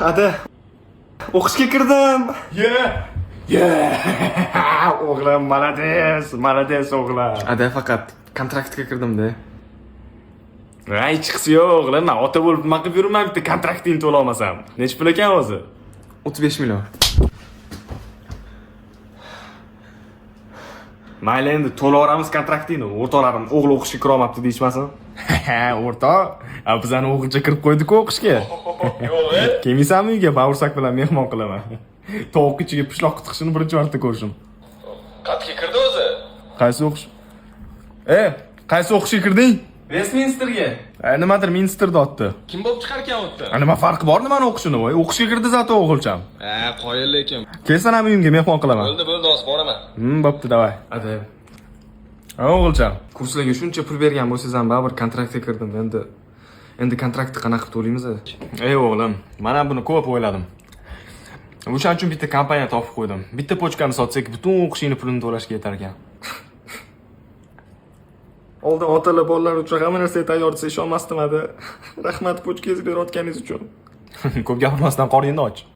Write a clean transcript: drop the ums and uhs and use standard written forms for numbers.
Ada, o'qishga kirdim. O'g'lim, malades o'g'lim. Ada faqat kontraktga kirdim-da. Hech qisi yo'q, o'g'lim. Men ota bo'lib nima qilib yuribman bitta kontraktini to'la olmasam. Nech pul ekan o'zi? 35 million. Mayli endi to'laveramiz kontraktini. O'rtoqlarim o'g'li o'qishga kira olmabdi deyishmasin. O'rtoq, bizani o'g'ilcha kirib qo'ydi-ku o'qishga. Yo'q. Kelmaysanmi uyga? Bavursak bilan mehmon qilaman. Tovuq ichiga pishloq tiqishini birinchi marta ko'rishim. Qatga kirdi o'zi? Qaysi o'qish? Qaysi o'qishga kirding? Westminsterga. Nimadir Minsterda otdi. Kim bo'lib chiqarkan o'tdi? Nima farqi bor nimani o'qishini? Voy, o'qishga kirdi zato o'g'ilcham. Qoyil lekin. Kelsan ham uyimga mehmon qilaman. Bo'ldi, hozir boraman. Bo'pti, davay. Ada, O'g'ilcham. kurslarga shuncha pul bergan bo'lsangiz ham baribir kontraktga kirdim. Endi kontraktni qanaqa qilib to'laymiz? O'g'lim, men ham buni ko'p o'yladim. O'shaning uchun bitta kompaniya topib qo'ydim. Bitta pochkani sotsak, butun o'qishingni pulini to'lashga yetar ekan. Oldin otalar bolalar uchun hamma narsaga tayyor desa ishonmasdim ada. Rahmat pochkangizni berayotganingiz uchun. Ko'p gapirmasdan qoriningni och.